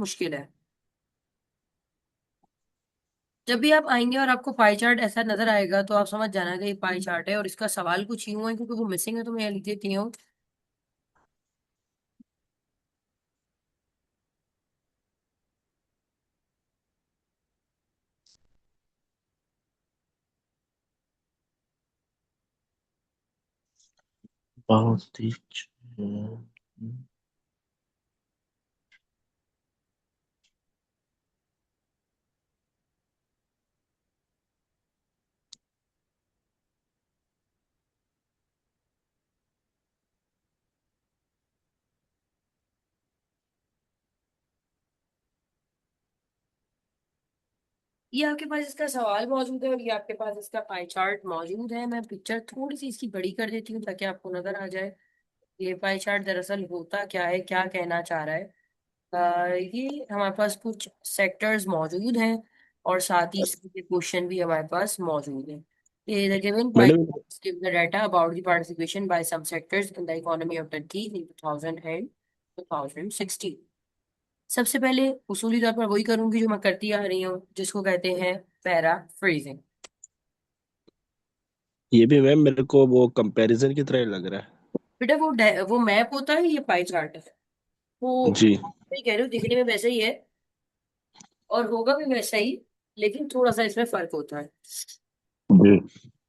मुश्किल है। जब भी आप आएंगे और आपको पाई चार्ट ऐसा नजर आएगा तो आप समझ जाना कि ये पाई चार्ट है, और इसका सवाल कुछ यूं है क्योंकि वो मिसिंग है तो मैं यहाँ लिख देती हूँ। बहुत ही अच्छा। ये आपके पास इसका सवाल मौजूद है और ये आपके पास इसका पाई चार्ट मौजूद है। मैं पिक्चर थोड़ी सी इसकी बड़ी कर देती हूँ ताकि आपको नजर आ जाए ये पाई चार्ट दरअसल होता क्या है, क्या कहना चाह रहा है। ये हमारे पास कुछ सेक्टर्स मौजूद हैं और साथ ही इसके क्वेश्चन भी हमारे पास मौजूद हैं। ये द गिवन पाई मैंने give the data about the participation by some sectors in the economy of Turkey in 2000 and 2016। सबसे पहले उसूली तौर पर वही करूंगी जो मैं करती आ रही हूँ, जिसको कहते हैं पैराफ्रेजिंग। ये भी मैम मेरे को वो कंपैरिजन की तरह ही लग रहा बेटा वो मैप होता है, ये पाई चार्ट है। है। वो जी। सही कह रहे हो, दिखने में वैसा ही है और होगा भी वैसा ही, लेकिन थोड़ा सा इसमें फर्क होता है। जी।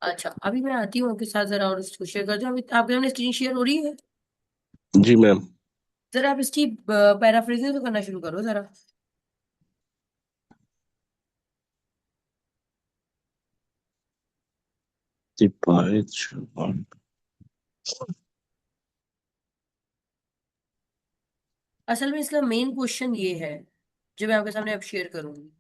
अच्छा, अभी मैं आती हूँ आपके साथ जरा और इसको शेयर करती हूँ। अभी आपके सामने स्क्रीन शेयर हो रही है। जी मैम। जरा आप इसकी पैराफ्रेजिंग तो करना शुरू करो जरा। Pie chart. असल में इसका मेन क्वेश्चन ये है जो मैं आपके सामने अब शेयर करूंगी।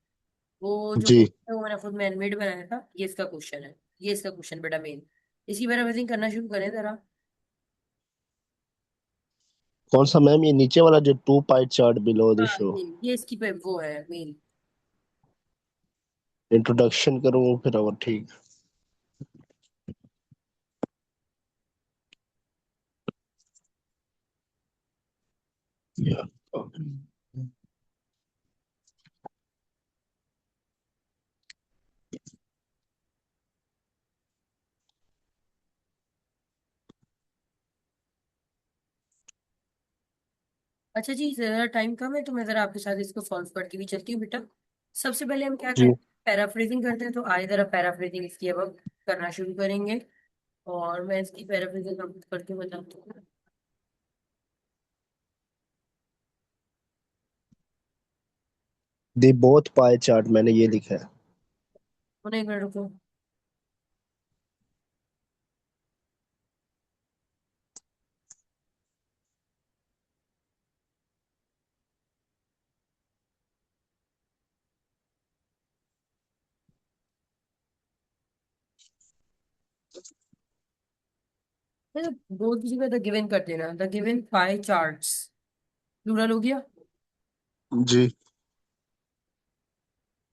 वो जो जी। क्वेश्चन है वो मैंने खुद मैनमेड बनाया था, ये इसका क्वेश्चन है। ये इसका क्वेश्चन बेटा मेन। इसकी पैराफ्रेजिंग करना शुरू करें जरा। कौन सा मैम, ये नीचे वाला जो two pie chart below the हाँ, शो? ये इसकी वो है मेन। इंट्रोडक्शन करूँ फिर और ठीक। या अच्छा जी, जरा टाइम कम है तो मैं जरा आपके साथ इसको सॉल्व करती हुई चलती हूँ बेटा। सबसे पहले हम क्या जी। करते हैं, पैराफ्रेजिंग करते हैं। तो आए जरा पैराफ्रेजिंग इसकी अब हम करना शुरू करेंगे और मैं इसकी पैराफ्रेजिंग कंप्लीट करके बताती हूँ। दी बोथ पाई चार्ट मैंने ये लिखा है। उन्हें एक मिनट रुको। दो किसी का द गिवन कर देना, the given pie charts plural हो गया। जी।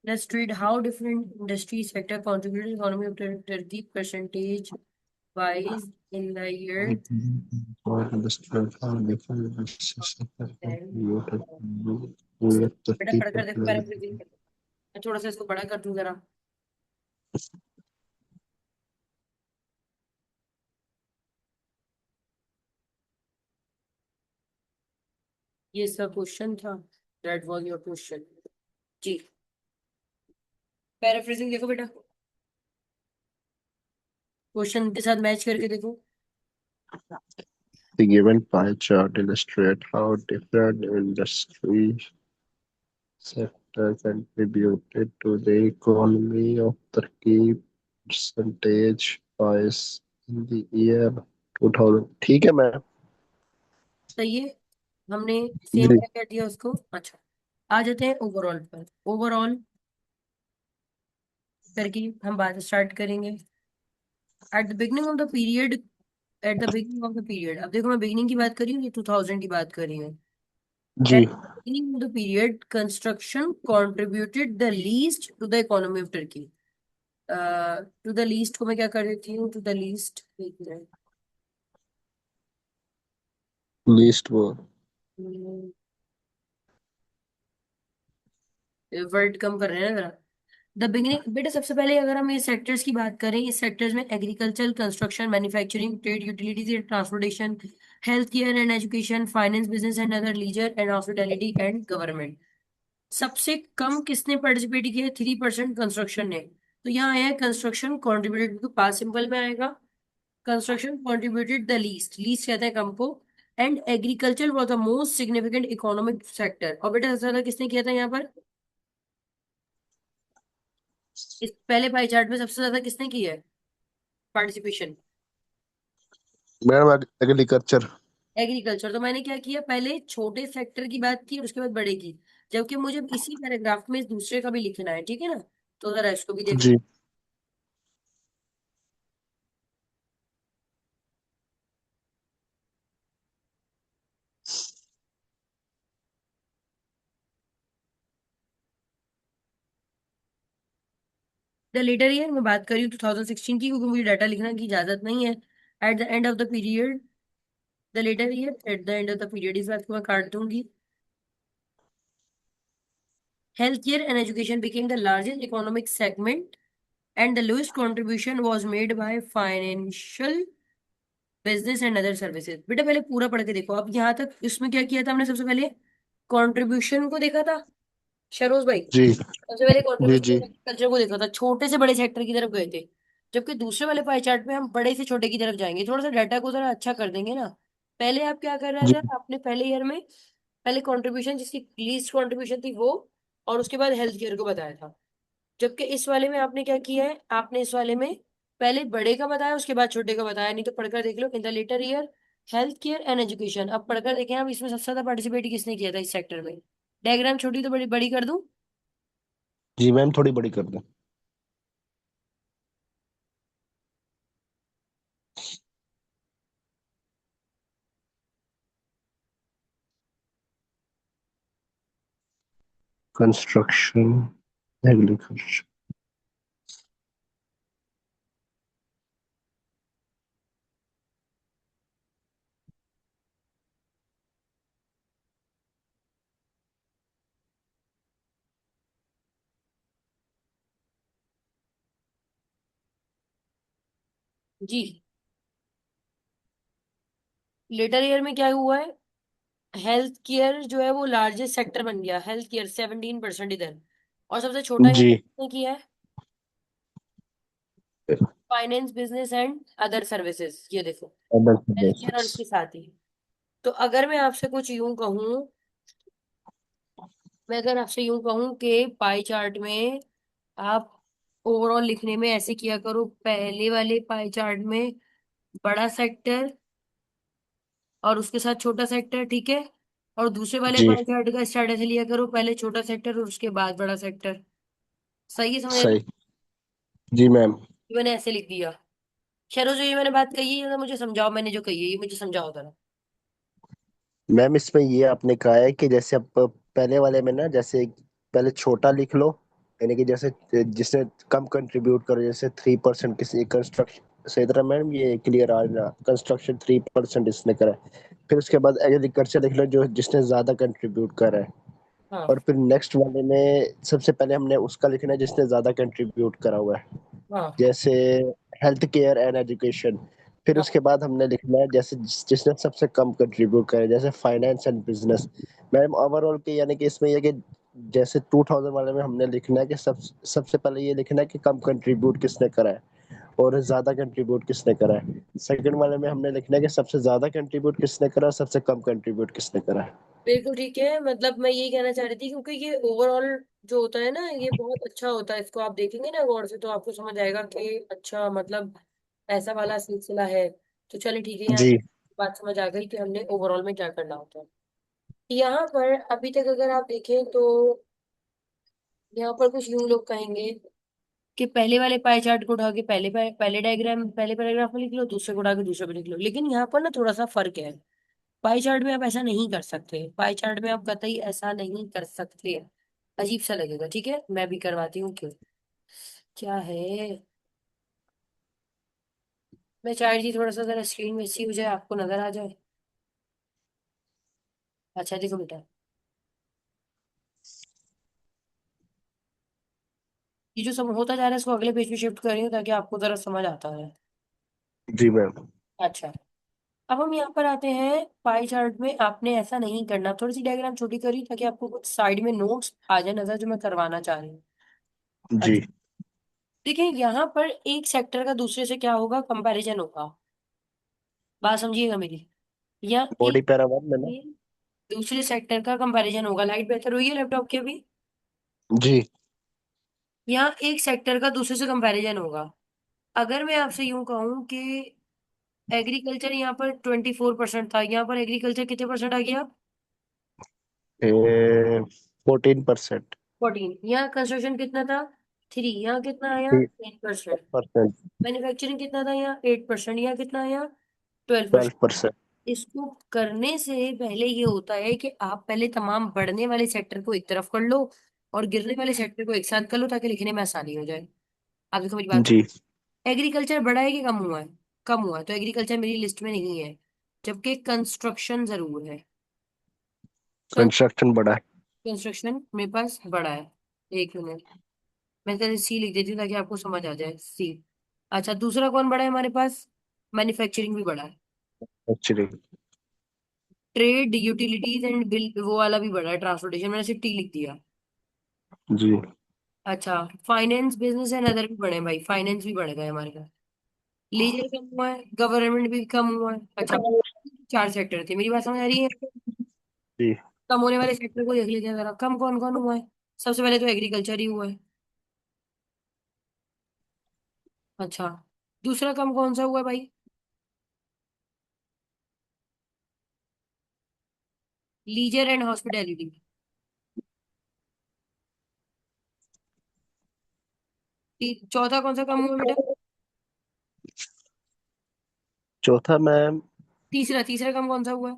Let's read how different industry sector contributed economy of Turkey percentage wise in the year then। बेटा पढ़कर देखो पैराफ्रेजिंग। मैं थोड़ा सा इसको बड़ा कर दूं जरा। ये इसका क्वेश्चन था। दैट वाज योर क्वेश्चन जी। पैराफ्रेजिंग देखो बेटा, क्वेश्चन के साथ मैच करके देखो। The given pie chart illustrates how different industry sector contributed to the economy of Turkey percentage wise in the year 2000। ठीक है मैम। सही है। हमने सेम जी। क्या कर दिया उसको। अच्छा, आ जाते हैं ओवरऑल पर। ओवरऑल करके हम बात स्टार्ट करेंगे। At the beginning of the period, at the beginning of the period, अब देखो मैं बिगनिंग की बात कर रही हूँ, ये 2000 की बात कर रही हूँ। जी। At the beginning of the period, construction contributed the least to the economy of Turkey। To the least को मैं क्या कर देती हूँ, टू द लीस्ट। लीस्ट वो। वर्ड कम कर रहे हैं ना जरा। द बिगिनिंग बेटा, सबसे पहले अगर हम ये सेक्टर्स की बात करें, इस सेक्टर्स में agriculture, construction, manufacturing, trade, utilities and transportation, health care and education, finance, business and other, leisure and hospitality and government. सबसे कम किसने पार्टिसिपेट किया है? 3% कंस्ट्रक्शन ने। तो यहाँ आया है कंस्ट्रक्शन कॉन्ट्रीब्यूटेड, तो पास सिंपल में आएगा। Construction contributed the least, least कहते हैं कम को। And agriculture was the most significant economic sector. और बेटा सबसे ज्यादा किसने किया था यहाँ पर? इस पहले पाई चार्ट में सबसे ज्यादा किसने की है पार्टिसिपेशन? Madam agriculture. एग्रीकल्चर। तो मैंने क्या किया, पहले छोटे सेक्टर की बात की और उसके बाद बड़े की। जबकि मुझे इसी पैराग्राफ में इस दूसरे का भी लिखना है, ठीक है ना? तो जरा इसको भी देख लो। जी द लेटर ईयर मैं बात करी हूँ 2016 की, क्योंकि मुझे डाटा लिखने की इजाजत नहीं है। At the end of the period, the letter year at the end of the period, इस बात को मैं काट दूंगी। Health care and education became the largest economic segment and the lowest contribution was made by financial, business and other services. बेटा पहले पूरा पढ़ के देखो। अब यहाँ तक इसमें क्या किया था हमने? सबसे पहले कंट्रीब्यूशन को देखा था, शरोज भाई। जी सबसे पहले जी कंट्रीब्यूशन जी कल्चर को देखा था, छोटे से बड़े सेक्टर की तरफ गए थे। जबकि दूसरे वाले पाई चार्ट में हम बड़े से छोटे की तरफ जाएंगे, थोड़ा सा डाटा को थोड़ा अच्छा कर देंगे ना। पहले आप क्या कर रहे जी थे आपने पहले ईयर में? पहले कंट्रीब्यूशन जिसकी लीस्ट कंट्रीब्यूशन थी वो, और उसके बाद हेल्थ केयर को बताया था। जबकि इस वाले में आपने क्या किया है, आपने इस वाले में पहले बड़े का बताया उसके बाद छोटे का बताया। नहीं तो पढ़कर देख लो, in the letter year health care and education. अब पढ़कर देखें आप, इसमें सबसे ज्यादा पार्टिसिपेट किसने किया था इस सेक्टर में? डायग्राम छोटी तो बड़ी बड़ी कर दूं? जी मैम, थोड़ी बड़ी कर दें। Construction, agriculture. जी। लेटर ईयर में क्या हुआ है? हेल्थ केयर जो है वो लार्जेस्ट सेक्टर बन गया, हेल्थ केयर 17% इधर। और सबसे छोटा यहाँ जी किसने किया है? Finance, business and other services, ये देखो। अदर हेल्थ केयर और सर्विसेज। इसके साथ ही। तो अगर मैं आपसे कुछ यूं कहूं, मैं अगर आपसे यूं कहूं कि पाई चार्ट में आप ओवरऑल लिखने में ऐसे किया करो, पहले वाले पाई चार्ट में बड़ा सेक्टर और उसके साथ छोटा सेक्टर, ठीक है? और दूसरे वाले जी पाई चार्ट का स्टार्ट ऐसे लिया करो, पहले छोटा सेक्टर और उसके बाद बड़ा सेक्टर। सही है? समझ रहे? सही। जी मैम। मैंने ऐसे लिख दिया। खैर, जो ये मैंने बात कही है ना, मुझे समझाओ, मैंने जो कही है ये मुझे समझाओ जरा। मैम इसमें ये आपने कहा है कि जैसे अब पहले वाले में ना, जैसे पहले छोटा लिख लो, यानी कि जैसे जिसने कम कंट्रीब्यूट करो, जैसे 3% किसी कंस्ट्रक्शन। सही तरह मैम ये क्लियर आ रहा, कंस्ट्रक्शन 3% इसने करा है। फिर उसके बाद एग्रीकल्चर लिख लो, जो जिसने ज्यादा कंट्रीब्यूट करा है। हाँ। और फिर नेक्स्ट वाले में सबसे पहले हमने उसका लिखना है जिसने ज्यादा कंट्रीब्यूट करा हुआ है, हाँ। जैसे हेल्थ केयर एंड एजुकेशन। फिर हाँ। उसके बाद हमने लिखना है जैसे जिसने सबसे कम कंट्रीब्यूट करे, जैसे finance and business. Ma'am overall के यानी कि इसमें यह कि जैसे 2000 वाले में हमने लिखना है कि सबसे पहले ये लिखना है कि कम कंट्रीब्यूट किसने करा है और ज्यादा कंट्रीब्यूट किसने करा है। सेकंड वाले में हमने लिखना है कि सबसे ज्यादा कंट्रीब्यूट किसने करा और सबसे कम कंट्रीब्यूट किसने करा है। बिल्कुल ठीक है। मतलब मैं यही कहना चाह रही थी, क्योंकि ये ओवरऑल जो होता है ना, ये बहुत अच्छा होता है। इसको आप देखेंगे ना गौर से तो आपको समझ आएगा कि अच्छा, मतलब ऐसा वाला सिलसिला है। तो चलिए ठीक है, यहाँ जी बात समझ आ गई कि हमने ओवरऑल में क्या करना होता है। यहाँ पर अभी तक अगर आप देखें तो यहाँ पर कुछ यूं लोग कहेंगे कि पहले वाले पाई चार्ट को उठा के पहले डायग्राम पहले पैराग्राफ में लिख लो, दूसरे को उठा के दूसरे पे लिख लो। लेकिन यहाँ पर ना थोड़ा सा फर्क है। पाई चार्ट में आप ऐसा नहीं कर सकते, पाई चार्ट में आप कतई ऐसा नहीं कर सकते। अजीब सा लगेगा, ठीक है? मैं भी करवाती हूँ, क्यों? क्या है, मैं चाह रही थी थोड़ा सा जरा स्क्रीन में अच्छी हो जाए, आपको नजर आ जाए। अच्छा देखो बेटा, ये जो सब होता जा रहा है इसको अगले पेज पे शिफ्ट कर रही हूँ ताकि आपको जरा समझ आता है। जी मैम। अच्छा, अब हम यहाँ पर आते हैं पाई चार्ट में। आपने ऐसा नहीं करना, थोड़ी सी डायग्राम छोटी करी ताकि आपको कुछ साइड में नोट्स आ जाए नजर जो मैं करवाना चाह रही हूँ। जी। अच्छा, देखिए यहाँ पर एक सेक्टर का दूसरे से क्या होगा, कंपैरिजन होगा। बात समझिएगा मेरी। या बॉडी एक पैरावन में ना। दूसरे सेक्टर का कंपैरिजन होगा। लाइट बेहतर हुई है लैपटॉप की अभी? जी। यहाँ एक सेक्टर का दूसरे से कंपैरिजन होगा। अगर मैं आपसे यूं कहूं कि एग्रीकल्चर यहाँ पर 24% था, यहाँ पर एग्रीकल्चर कितने परसेंट आ गया? 14%। 14। यहाँ कंस्ट्रक्शन कितना था? 3। यहाँ कितना आया? 8%। 12%। मैन्युफैक्चरिंग कितना था? यहाँ 8%। यहाँ कितना आया? 12%। 12%। इसको करने से पहले ये होता है कि आप पहले तमाम बढ़ने वाले सेक्टर को एक तरफ कर लो और गिरने वाले सेक्टर को एक साथ कर लो ताकि लिखने में आसानी हो जाए। आप देखो मेरी बात। जी। एग्रीकल्चर बढ़ा है कि कम हुआ है? कम हुआ है, तो एग्रीकल्चर मेरी लिस्ट में नहीं है। जबकि कंस्ट्रक्शन जरूर है। कंस्ट्रक्शन बढ़ा है। कंस्ट्रक्शन मेरे पास बढ़ा है। एक मिनट, मैं तेरे सी लिख देती हूँ ताकि आपको समझ आ जाए। सी। अच्छा, दूसरा कौन बड़ा है हमारे पास? मैन्युफैक्चरिंग भी बड़ा है। Actually. Trade, utilities and bill वो वाला भी बड़ा है। ट्रांसपोर्टेशन मैंने सिर्फ टी लिख दिया। जी। अच्छा, फाइनेंस, बिजनेस एंड अदर भी बढ़े हैं भाई। फाइनेंस भी बढ़ गए हमारे पास। लीजर कम हुआ है, गवर्नमेंट भी कम हुआ है। अच्छा, 4 सेक्टर थे। मेरी बात समझ आ रही है? जी। कम होने वाले सेक्टर को देख लीजिए जरा, कम कौन कौन हुआ है। सबसे पहले तो एग्रीकल्चर ही हुआ है। अच्छा, दूसरा कम कौन सा हुआ है भाई? Leisure and hospitality. चौथा कौन सा कम हुआ बेटा? चौथा मैम। तीसरा, तीसरा कम कौन सा हुआ है?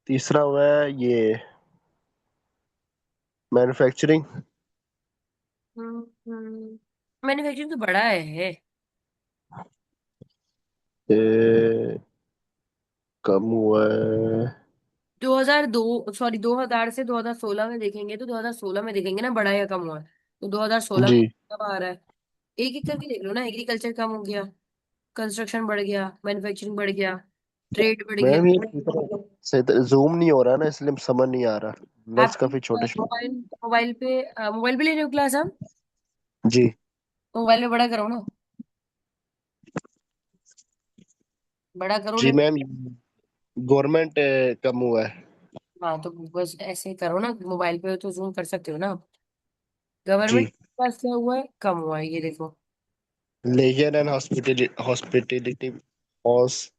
तीसरा हुआ है ये मैन्युफैक्चरिंग। मैन्युफैक्चरिंग तो बड़ा है। कम हुआ है। 2002, सॉरी 2000 से 2016 में देखेंगे तो 2016 में देखेंगे ना बड़ा या कम हुआ है। तो 2016 में जी कब आ रहा है? एक एक करके देख लो ना। एग्रीकल्चर कम हो गया, कंस्ट्रक्शन बढ़ गया, मैन्युफैक्चरिंग बढ़ गया, ट्रेड बढ़ गया। मैम, ये सही जूम नहीं हो रहा ना, इसलिए समझ नहीं आ रहा। लेट्स आप काफी छोटे छोटे। मोबाइल मोबाइल पे ले रहे हो क्लास हम? जी। तो मोबाइल में बड़ा करो ना। बड़ा करो जी नहीं। मैम। गवर्नमेंट कम हुआ है। हाँ, तो बस ऐसे करो ना, मोबाइल पे तो जूम कर सकते हो ना। गवर्नमेंट जी। के पास क्या हुआ है? कम हुआ है, ये देखो। लेजर एंड हॉस्पिटलिटी हॉस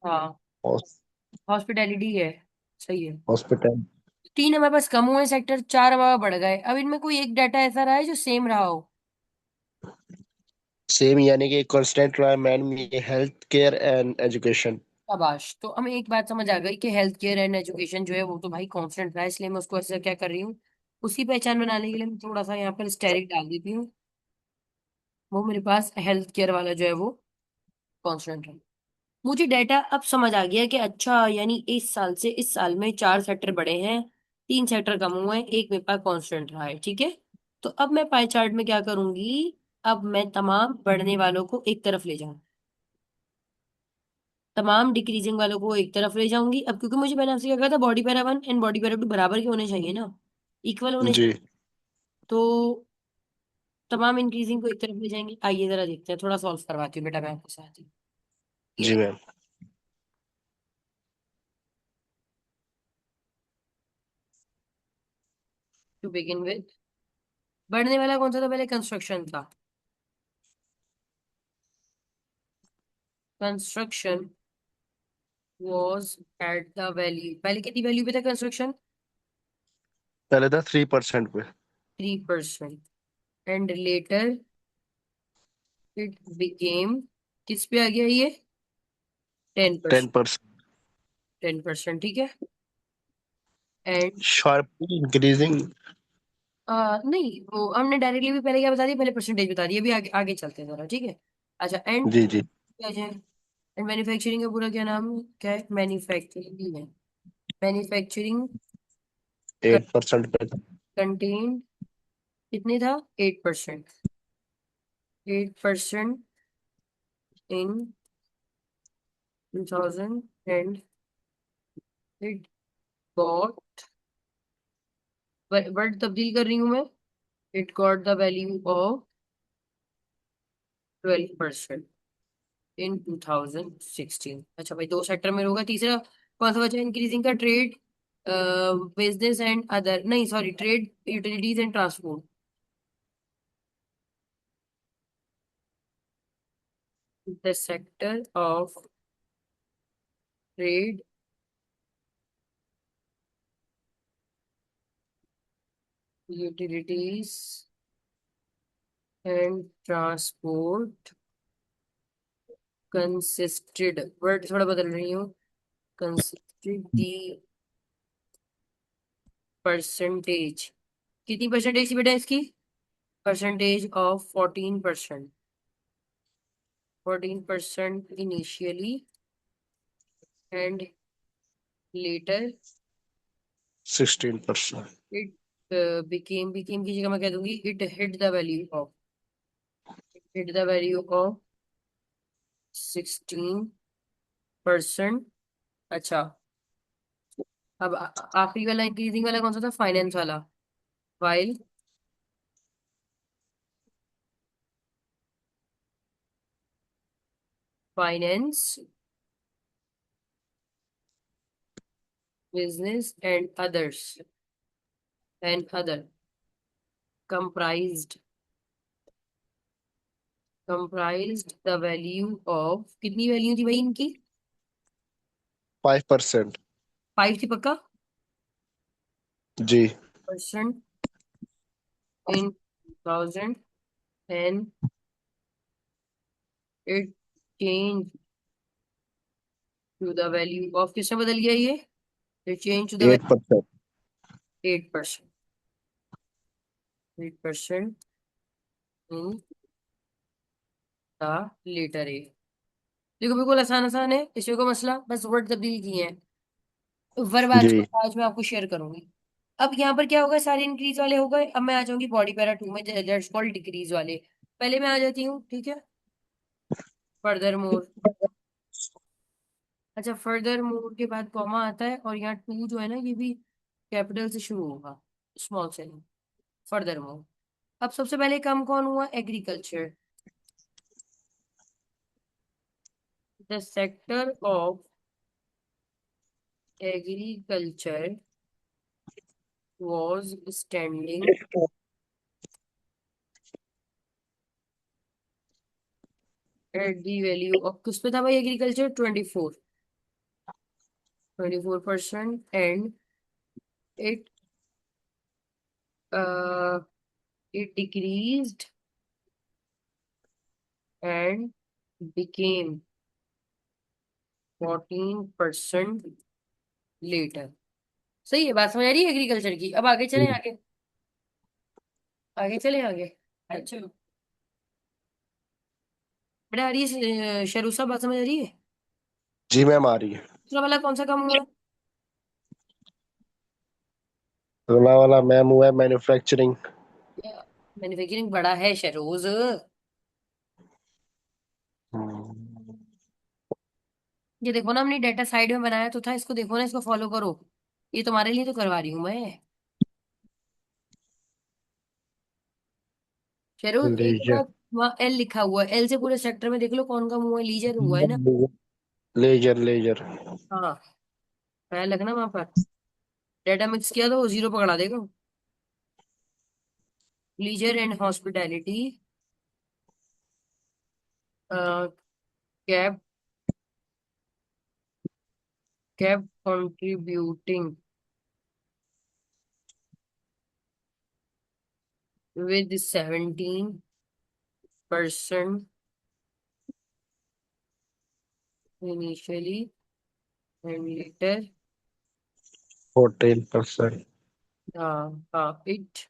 हाँ, हॉस्पिटैलिटी है। सही है। हॉस्पिटल। 3 हमारे पास कम हुए सेक्टर, 4 हमारा बढ़ गए। अब इनमें कोई एक डाटा ऐसा रहा है जो सेम रहा हो? सेम यानी कि कांस्टेंट रहा है मैम, ये हेल्थ केयर एंड एजुकेशन। शाबाश। तो हमें एक बात समझ आ गई कि हेल्थ केयर एंड एजुकेशन जो है वो तो भाई कांस्टेंट रहा है, इसलिए मैं उसको ऐसे क्या कर रही हूँ, उसी पहचान बनाने के लिए मैं थोड़ा सा यहाँ पर स्टेरिक डाल देती हूँ। वो मेरे पास हेल्थ केयर वाला जो है वो कांस्टेंट है। मुझे डाटा अब समझ आ गया कि अच्छा, यानी इस साल से इस साल में 4 सेक्टर बढ़े हैं, 3 सेक्टर कम हुए हैं, एक मेरे पास कांस्टेंट रहा है। ठीक है। तो अब मैं पाई चार्ट में क्या करूंगी? अब मैं तमाम बढ़ने वालों को एक तरफ ले जाऊं, तमाम डिक्रीजिंग वालों को एक तरफ ले जाऊंगी। अब क्योंकि मुझे, मैंने आपसे क्या कहा था, body para 1 and body para 2 बराबर के होने चाहिए ना, इक्वल होने जी। चाहिए। तो तमाम इंक्रीजिंग को एक तरफ ले जाएंगे। आइए जरा देखते हैं, थोड़ा सॉल्व करवाती हूँ बेटा मैं आपके साथ ही। ये जी देखो, मैम। टू बिगिन विद, बढ़ने वाला कौन सा था? पहले कंस्ट्रक्शन था। Construction was at the value, पहले कितनी वैल्यू पे था कंस्ट्रक्शन? पहले था 3% पे। 3%। एंड लेटर इट बिकेम, किस पे आ गया ये? 10%। 10%। 10%, ठीक है। And sharply increasing. नहीं, वो हमने डायरेक्टली भी पहले क्या बता दिया, पहले परसेंटेज बता दिया। अभी आगे आगे चलते हैं जरा, ठीक है। अच्छा, एंड जी जी। क्या है? एंड मैन्युफैक्चरिंग का पूरा क्या नाम है? क्या है? मैन्युफैक्चरिंग है। मैन्युफैक्चरिंग 8% पे था। कंटेन कितने था? 8%। 8% इन 2000 एंड इट गॉट, वर्ड तब्दील कर रही हूँ मैं, it got the value of 12% इन 2016। अच्छा भाई, दो सेक्टर में होगा। तीसरा कौन सा बचा? इंक्रीजिंग का ट्रेड, बिजनेस एंड अदर, नहीं sorry, trade, utilities and transport. The sector of trade, utilities and transport consisted, word थोड़ा बदल रही हूँ, कंसिस्टेड दी परसेंटेज। कितनी परसेंटेज थी बेटा इसकी? Percentage of 14%। 14% initially and letter 16%. It became की जगह मैं कह दूंगी it hit the value of, hit the value of 16%। अच्छा, अब आखिरी वाला इंक्रीजिंग वाला कौन सा था? फाइनेंस वाला। While finance, business and other comprised comprised the value of, कितनी वैल्यू थी भाई इनकी? 5%. 5 थी पक्का? जी. Percent in 2010 it change to the value of, किसने बदल गया ये? It change to the 8%. 8%। 8% in the later a. देखो बिल्कुल आसान आसान है, इसमें कोई मसला, बस वर्ड तब्दील किए हैं। वर्ब आज जी. आज मैं आपको शेयर करूंगी। अब यहाँ पर क्या होगा, सारे इंक्रीज वाले हो गए। अब मैं आ जाऊंगी बॉडी पैरा 2 में, दैट्स कॉल्ड डिक्रीज वाले। पहले मैं आ जाती हूँ, ठीक है, फर्दर मोर। अच्छा, फर्दर मोर के बाद कॉमा आता है, और यहाँ टू जो है ना, ये भी कैपिटल से शुरू होगा, स्मॉल से नहीं। Further more. अब सबसे पहले काम कौन हुआ? Agriculture. The sector of agriculture was standing at the value of, किस पे था भाई agriculture? 24% and it it decreased and became 14% later। सही है, बात समझ आ रही है एग्रीकल्चर की? अब आगे चलें, आगे आगे चलें आगे। अच्छा बेटा, आ रही है शरू साहब, बात समझ आ रही है? जी मैम, आ रही है. दूसरा वाला कौन सा काम हुआ? अगला वाला मैम हुआ है मैन्युफैक्चरिंग. मैन्युफैक्चरिंग बड़ा है शरोज। ये देखो ना, हमने डेटा साइड में बनाया तो था, इसको देखो ना, इसको फॉलो करो। ये तुम्हारे लिए तो करवा रही हूँ मैं। शेरोज एक लीजर. ना, वहाँ एल लिखा हुआ है, एल से पूरे सेक्टर में देख लो कौन का मुंह है, लीजर हुआ है ना? Leisure leisure. हाँ, ख्याल रखना वहां पर। डेटा मिक्स किया तो वो जीरो पकड़ा देगा। Leisure and hospitality cap cap contributing with 17% initially and later. 14%. हाँ, it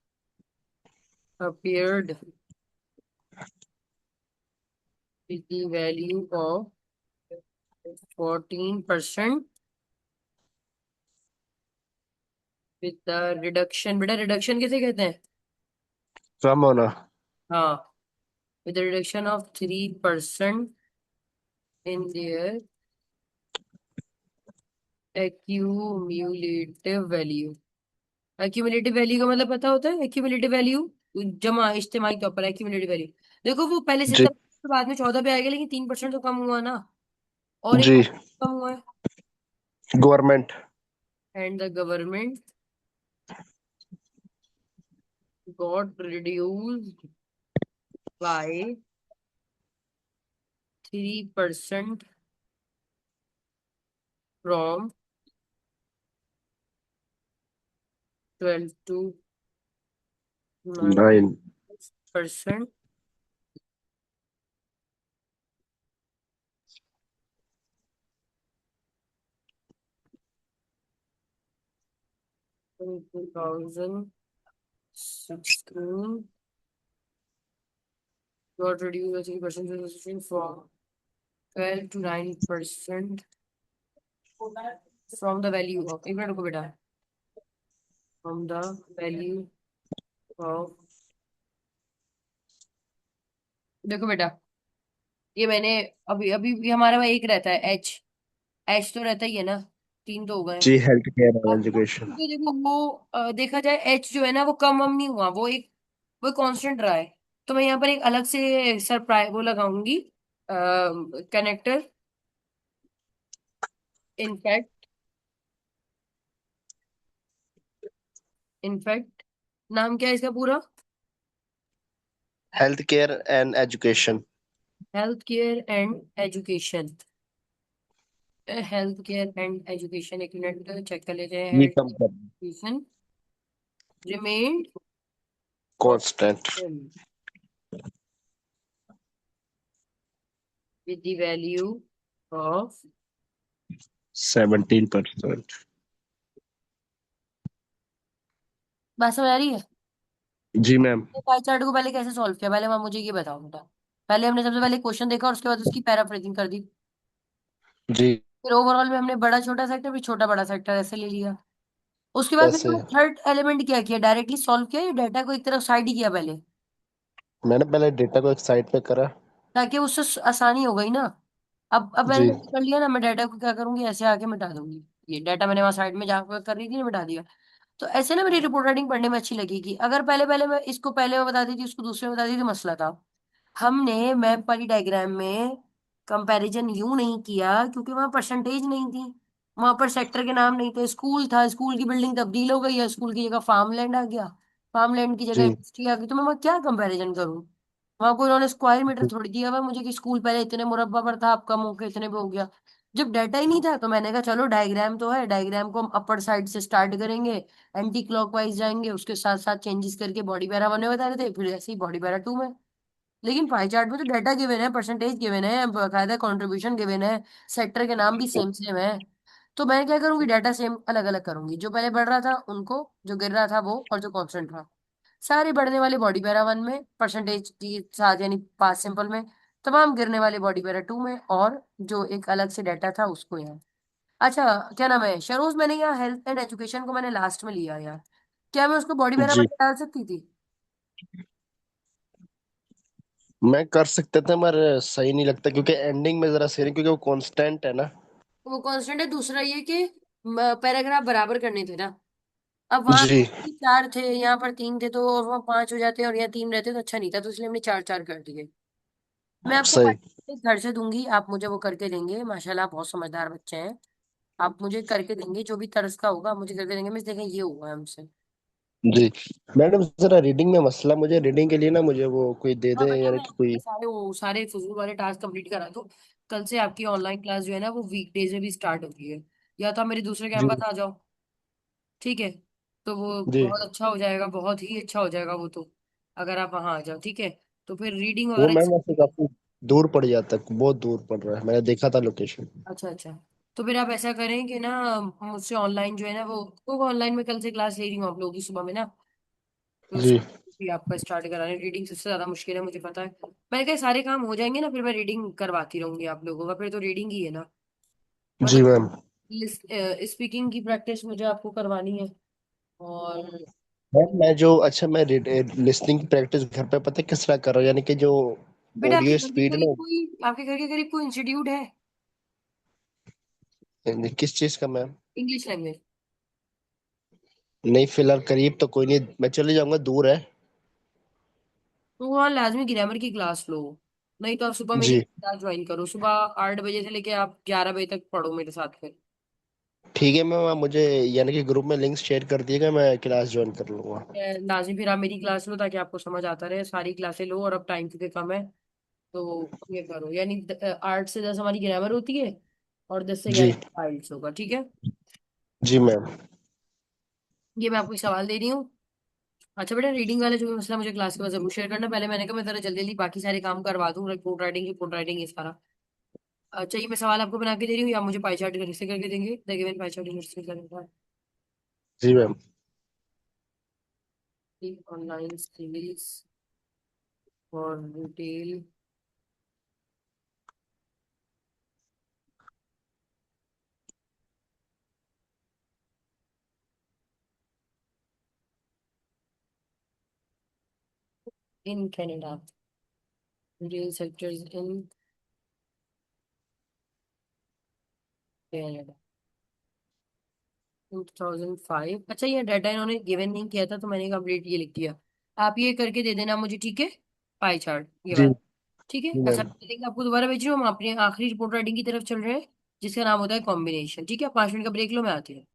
appeared with the value of 14% with the reduction, बेटा रिडक्शन किसे कहते हैं? कम होना। हाँ, with the reduction of 3% in their accumulative value. Accumulative value का मतलब पता होता है? एक्यूमुलेटिव वैल्यू जमा इज्तिमाई तौर पर एक्यूमुलेटिव वैल्यू। देखो वो पहले जी। 70 बाद में 14 पे आएगा, लेकिन 3% तो कम हुआ ना, और एक जी। कम हुआ है। Government. And the government got reduced by 3% from 12 to 9। 9%। In 2016 got reduced by 3% from 12 to 9% from the value of, एक मिनट रुको बेटा, from the value of, देखो बेटा, ये मैंने अभी अभी भी हमारे वहाँ एक रहता है एच, एच तो रहता ही है ना, तीन तो हो गए। जी, हेल्थ केयर और अब एजुकेशन। क्योंकि देखो वो देखा जाए एच जो है ना वो कम हम नहीं हुआ, वो कांस्टेंट रहा है। तो मैं यहाँ पर एक अलग से सरप्राइज वो लगाऊंगी, कनेक्टर, इनफैक्ट, इनफैक्ट नाम क्या है इसका पूरा? Health care and education. Health care and education. Health care and education, एक मिनट चेक कर लेते हैं। ये हेल्थ कम कर। Education remained constant. with the value of, 17%। बात समझ आ रही है? जी मैम। तो पाई चार्ट को पहले कैसे सॉल्व किया, पहले मैं मुझे ये बताओ बेटा। पहले हमने सबसे पहले क्वेश्चन देखा और उसके बाद उसकी पैराफ्रेजिंग कर दी। जी। फिर ओवरऑल में हमने बड़ा छोटा सेक्टर फिर छोटा बड़ा सेक्टर ऐसे ले लिया। उसके बाद फिर ऐसे हमने थर्ड एलिमेंट क्या किया, डायरेक्टली सॉल्व किया या डाटा को एक तरफ साइड ही किया पहले, मैंने पहले डेटा को एक साइड पे करा। ताकि उससे आसानी हो गई ना। अब मैंने जी। जैसे कर लिया ना, मैं डाटा को क्या करूंगी, ऐसे आके मिटा दूंगी। ये डाटा मैंने वहां साइड में जहाँ कर रही थी ना, मिटा दिया। तो ऐसे ना मेरी रिपोर्ट राइटिंग पढ़ने में अच्छी लगेगी। अगर पहले पहले मैं इसको पहले में बता दी थी, उसको दूसरे में बता दी थी, मसला था। हमने मैप वाली डायग्राम में कंपैरिजन यूं नहीं किया क्योंकि वहां परसेंटेज नहीं थी, वहां पर सेक्टर के नाम नहीं थे, स्कूल था, स्कूल की बिल्डिंग तब्दील हो गई है, स्कूल की जगह फार्म लैंड आ गया, फार्म लैंड की जगह जी। इंडस्ट्री आ गई, तो मैं वहाँ क्या कंपैरिजन करूँ? वहां कोई उन्होंने स्क्वायर मीटर थोड़ी दिया हुआ है मुझे कि स्कूल पहले इतने मुरब्बा पर था, अब कम होकर इतने पे हो गया। जब डाटा ही नहीं था तो मैंने कहा चलो डायग्राम तो है, डायग्राम को हम अपर साइड से स्टार्ट करेंगे, एंटी क्लॉकवाइज जाएंगे, उसके साथ साथ चेंजेस करके बॉडी पैरा 1 में बता रहे थे, फिर ऐसे ही बॉडी पैरा 2 में। लेकिन पाई चार्ट में तो डाटा गिवन है, परसेंटेज गिवन है, बाकायदा कंट्रीब्यूशन गिवन है, सेक्टर के नाम भी सेम सेम है। तो मैं क्या करूंगी, डाटा सेम अलग अलग करूंगी, जो पहले बढ़ रहा था उनको, जो गिर रहा था वो, और जो कांस्टेंट था। सारे बढ़ने वाले बॉडी पैरा 1 में परसेंटेज की साथ, यानी पास सिंपल में, तमाम गिरने वाले बॉडी पैरा 2 में, और जो एक अलग से डाटा था उसको यहाँ। अच्छा, क्या नाम है शरोज, मैंने यहाँ हेल्थ एंड एजुकेशन को मैंने लास्ट में लिया यार, क्या मैं उसको बॉडी पैरा 1 जी। में डाल सकती थी? मैं कर सकते थे मगर सही नहीं लगता क्योंकि एंडिंग में जरा सही नहीं, क्योंकि वो कांस्टेंट है ना। वो कांस्टेंट है, दूसरा ये कि पैराग्राफ बराबर करने थे ना। अब वहां जी। 4 थे, यहाँ पर 3 थे, तो और वहाँ 5 हो जाते और यहाँ 3 रहते तो अच्छा नहीं था, तो इसलिए हमने 4 4 कर दिए। मैं आपको सही। घर से दूंगी, आप मुझे वो करके देंगे, माशाल्लाह आप बहुत समझदार बच्चे हैं। आप मुझे करके देंगे, जो भी तर्ज का होगा आप मुझे करके देंगे, मैं देखें ये हुआ है हमसे। जी मैडम, जरा रीडिंग में मसला, मुझे रीडिंग के लिए ना मुझे वो कोई दे हाँ दे बेटा, यानी मैं कि आपके कोई। सारे फजूल वाले टास्क कंप्लीट करा दूँ। कल से आपकी ऑनलाइन क्लास जो है ना वो वीकडेज में भी स्टार्ट होती है, या तो आप मेरे दूसरे जी। कैंपस आ जाओ, ठीक है? तो वो जी। बहुत अच्छा हो जाएगा, बहुत ही अच्छा हो जाएगा वो तो, अगर आप वहां आ जाओ, ठीक है? तो फिर रीडिंग वो वगैरह मैम वैसे काफी दूर पड़ जाता है, बहुत दूर पड़ रहा है, मैंने देखा था लोकेशन। अच्छा अच्छा। तो फिर आप ऐसा करें कि ना, मुझसे ऑनलाइन जो है ना वो ऑनलाइन में कल से क्लास ले रही हूँ आप लोगों की सुबह में ना, तो जी। उसको भी आपका स्टार्ट करा रहे हैं। रीडिंग सबसे ज्यादा मुश्किल है मुझे पता है। मैंने कहा सारे काम हो जाएंगे ना, फिर मैं रीडिंग करवाती रहूंगी आप लोगों का, फिर तो रीडिंग ही है ना, जी मतलब मैम। स्पीकिंग की प्रैक्टिस मुझे आपको करवानी है। और मैं जो अच्छा मैं लिसनिंग की प्रैक्टिस घर पे पता है किस तरह कर रहा हूँ, यानी कि जो बेटा ऑडियो स्पीड ना, आपके घर के करीब कोई इंस्टीट्यूट है? किस चीज का मैम? English language? नहीं फिलहाल करीब तो कोई नहीं, मैं चले जाऊंगा, दूर है। तो वहाँ लाजमी ग्रामर की क्लास लो। नहीं तो आप सुबह मेरी जी क्लास ज्वाइन करो, सुबह 8 बजे से लेके आप 11 बजे तक पढ़ो मेरे साथ फिर। ठीक है मैम, आप मुझे यानी कि ग्रुप में लिंक शेयर कर दिएगा, मैं क्लास ज्वाइन कर लूंगा। लाजमी फिर आप मेरी क्लास लो ताकि आपको समझ आता रहे, सारी क्लासें लो, और अब टाइम क्योंकि कम है तो ये करो। यानी 8 से 10 हमारी ग्रामर होती है, और 10 से 11 जी फाइल्स होगा, ठीक है? जी मैम। ये मैं आपको एक सवाल दे रही हूँ। अच्छा बेटा, रीडिंग वाला जो भी मसला मुझे क्लास के बाद जरूर शेयर करना। पहले मैंने कहा मैं जरा जल्दी जल्दी बाकी सारे काम करवा दूँ, रिपोर्ट राइटिंग ये सारा। अच्छा, ये मैं सवाल आपको बना के दे रही हूँ, या मुझे पाई चार्ट घर से करके देंगे? The given pie chart university जी ma'am. Online series for retail in Canada, retail sectors in Canada 2005। अच्छा, ये डाटा इन्होंने गिवन नहीं किया था तो मैंने कंप्लीट ये लिख दिया। आप ये करके दे देना मुझे, ठीक है? पाई चार्ट ये जी वाला। ठीक है, जी अच्छा मैम। मैं आपको दोबारा भेज रही हूँ। हम अपने आखिरी रिपोर्ट राइटिंग की तरफ चल रहे हैं, जिसका नाम होता है कॉम्बिनेशन। ठीक है, 5 मिनट का ब्रेक लो, मैं आती हूँ।